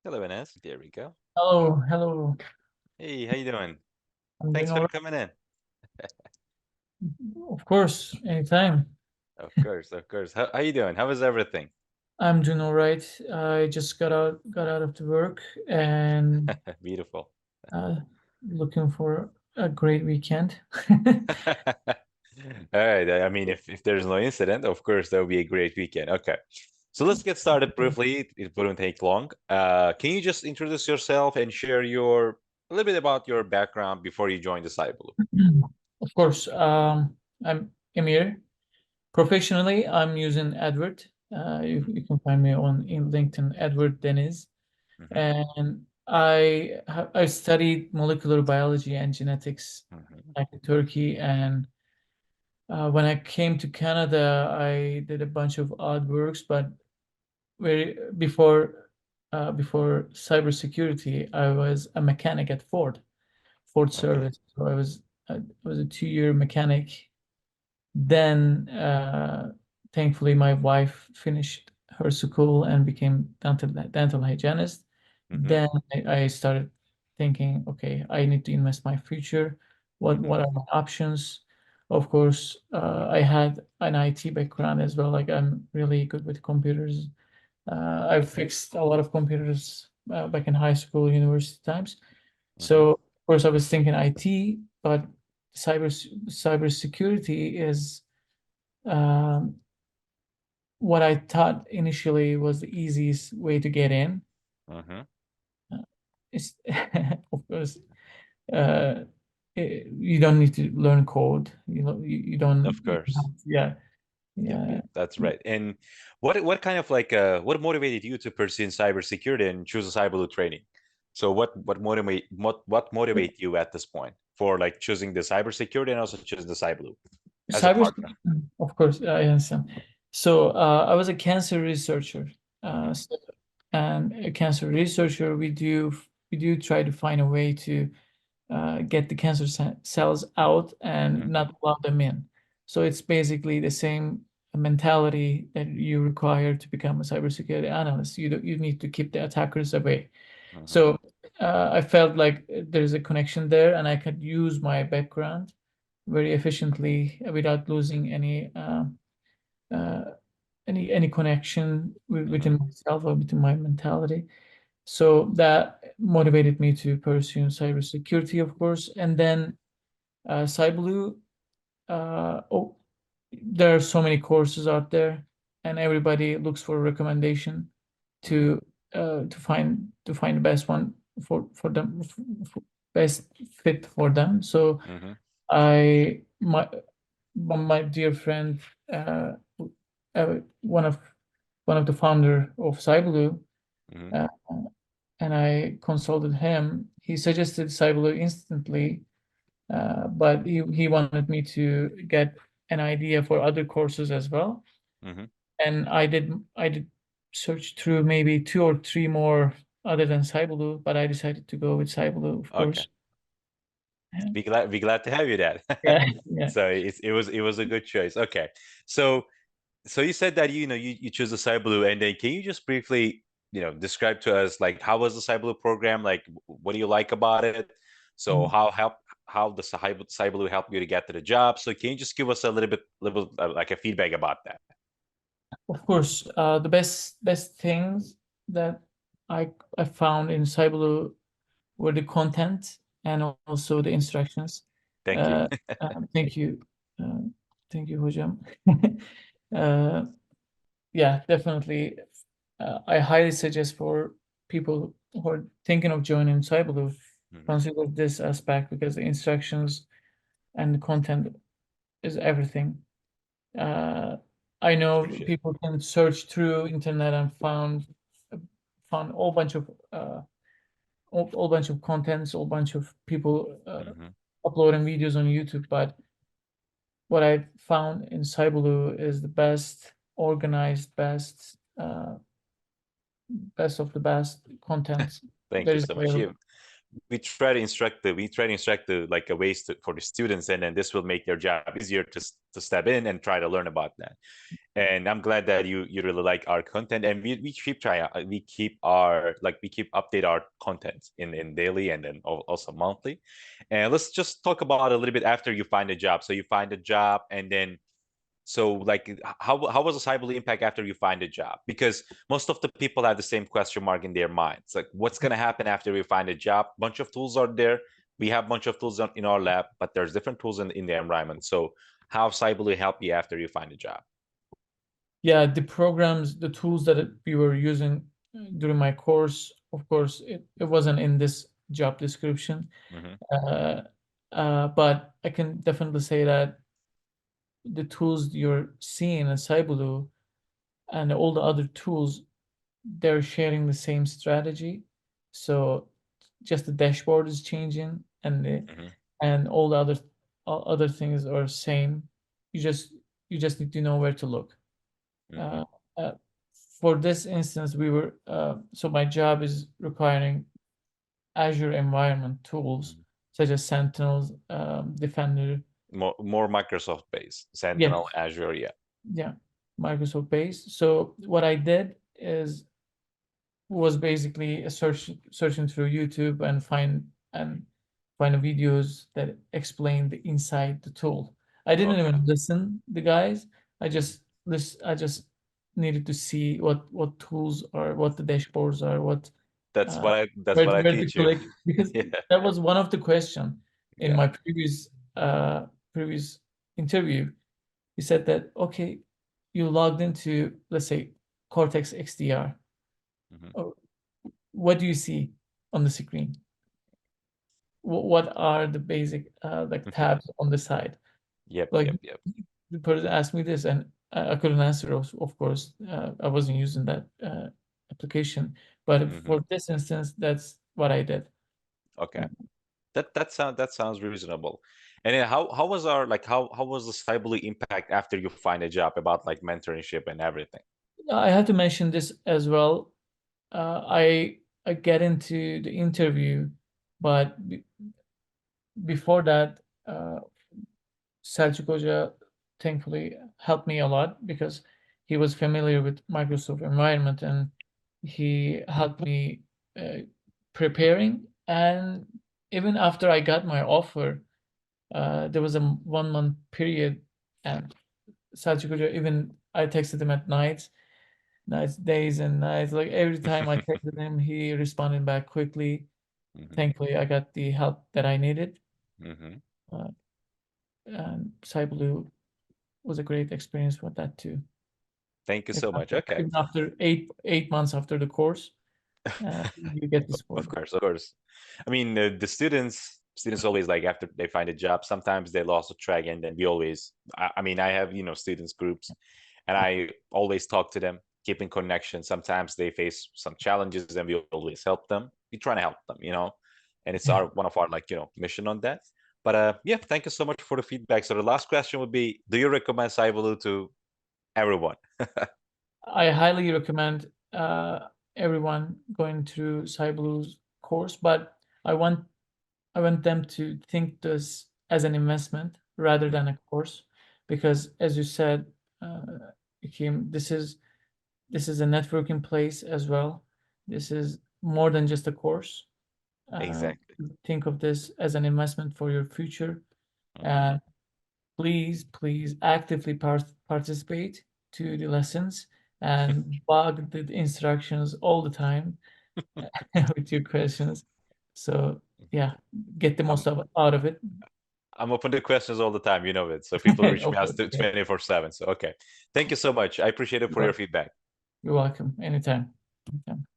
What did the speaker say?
Hello, Ines. There we go. Hello, hello. Hey, how you doing? I'm doing Thanks all for right. coming in. Of course, anytime. Of course, of course. How you doing? How is everything? I'm doing all right. I just got out of the work and Beautiful. uh, looking for a great weekend. All right. I mean, if there's no incident, of course, that would be a great weekend. Okay. So let's get started briefly. It wouldn't take long. Can you just introduce yourself and share a little bit about your background before you joined the Cyber? Of course, I'm Emir. Professionally, I'm using Edward. You can find me on in LinkedIn, Edward Deniz. Mm-hmm, And I studied molecular biology and genetics mm-hmm, back in Turkey, and when I came to Canada, I did a bunch of odd works, but very before cybersecurity, I was a mechanic at Ford okay. Service. So I was a 2-year mechanic. Then, thankfully, my wife finished her school and became dental hygienist. Mm-hmm, Then I started thinking, okay, I need to invest my future. mm-hmm, What are my options? Of course, I had an IT background as well. Like I'm really good with computers. I've fixed a lot of computers back in high school, university times. mm-hmm, So of course I was thinking IT, but cybersecurity is um, what I thought initially was the easiest way to get in. mm-hmm. Uh, It's of course uh, you don't need to learn code. You don't. Of course. Yeah, Yep, yeah. yep, that's right. And what kind of what motivated you to pursue cybersecurity and choose a cyber training? So what motivate you at this point for like choosing the cybersecurity and also choosing the cyber as a Cyber, partner? of course, I understand. So I was a cancer researcher, Mm-hmm, so, and a cancer researcher, we do try to find a way to get the cancer cells out and mm-hmm, not allow them in. So it's basically the same mentality that you require to become a cybersecurity analyst. You need to keep the attackers away. mm-hmm, So I felt like there's a connection there, and I could use my background very efficiently without losing uh, any connection mm-hmm, within myself or within my mentality. So that motivated me to pursue cybersecurity, of course. And then Cyblue, oh, there are so many courses out there, and everybody looks for a recommendation mm-hmm, to to find the best one for them, best fit for them. So mm-hmm, I my dear friend, uh, one of the founder of Cyblue, mm-hmm. uh, and I consulted him. He suggested Cyber instantly, but he wanted me to get an idea for other courses as well. Mm-hmm. And I did search through maybe two or three more other than Cyber, but I decided to go with Cyber, of Okay. course. Yeah, Be glad to have you that. yeah, yeah. So it was a good choice. Okay. So you said that you choose the Cyber and then can you just briefly describe to us like how was the Cyber program? Like what do you like about it? So Mm. how the Cyber help you to get to the job? So can you just give us a little like a feedback about that? Of course, the best things that I found in Cyber were the content and also the instructions. Thank you. Uh, Thank you, uh, thank you, Hojam. Uh, yeah, definitely. I highly suggest for people who are thinking of joining Cyber, Hmm. consider this aspect because the instructions and the content is everything. Uh, I know Appreciate people can search through internet and found a whole bunch of all bunch of contents, all bunch of people it. Hmm. uploading videos on YouTube. But what I found in Cyberloo is the best organized, best of the best content Thank that you is so much. Yeah, available. we try to instruct the like a ways for the students, and then this will make their job easier to step in and try to learn about that. And I'm glad that you really like our content, and we keep trying, we keep update our content in daily and then also monthly. And let's just talk about a little bit after you find a job. So you find a job, and then so like how was the cyber impact after you find a job? Because most of the people have the same question mark in their minds. Like, what's going to happen after we find a job? Bunch of tools are there. We have a bunch of tools in our lab, but there's different tools in the environment. So how cyber help you after you find a job? Yeah, the programs, the tools that we were using during my course, of course, it wasn't in this job description. Hmm. Uh, but I can definitely say that the tools you're seeing in Cyber and all the other tools, they're sharing the same strategy. So just the dashboard is changing, Hmm. and all the other things are same. You just you just need to know where to look. Hmm. Uh, uh, for this instance, so my job is requiring Azure environment tools such as Sentinel, Defender. More Microsoft based, Yes, Sentinel, Azure, yeah. yeah, Microsoft based. So what I did is was basically a searching through YouTube and find videos that explain the inside the tool. I didn't Okay, even listen the guys. I just needed to see what tools are, what the dashboards are, that's uh, what I where to teach you. click, because Yeah, that was one of the question in yeah. my previous interview. He said that, okay, you logged into, let's say, Cortex XDR. Hmm. Oh, what do you see on the screen? What are the basic like tabs on the side? Yep, Like yep, yep. the person asked me this, and I couldn't answer. Of course, I wasn't using that application. But Hmm. for this instance, that's what I did. Okay. That sounds reasonable. And then how was our like how was the cyber impact after you find a job, about like mentorship and everything? I had to mention this as well. I get into the interview, but before that, Selçuk Hoca thankfully helped me a lot because he was familiar with Microsoft environment, and he helped me uh, preparing. And even after I got my offer, there was a 1 month period, and Selçuk Hoca, even I texted him at nights, days and nights. Like every time I texted him, he responded back quickly. Hmm. Thankfully, I got the help that I needed. Hmm. Uh, and Cyber was a great experience for that too. Thank you so much. Okay. Even after eight months after the course, you get the Of support. course, of course. I mean, the students always like after they find a job, sometimes they lost the track, and then we always. I mean, I have students groups, and I always talk to them, keep in connection. Sometimes they face some challenges, and we always help them. We try to help them, and it's Yeah. our one of our mission on that. But yeah, thank you so much for the feedback. So the last question would be: do you recommend Cyberloo to everyone? I highly recommend everyone going through Cyber's course, but I want I want them to think this as an investment rather than a course, because as you said, uh, Kim, this is a networking place as well. This is more than just a course. Uh, Exactly. think of this as an investment for your future, Hmm. and please actively participate to the lessons and bug the instructions all the time with your questions. So yeah, get the I'm most out of it. I'm open to questions all the time, you know it. So people reach me Of out course, yeah. 24/7. So okay. Thank you so much. I appreciate it You're for your welcome. feedback. You're welcome. Anytime. Anytime.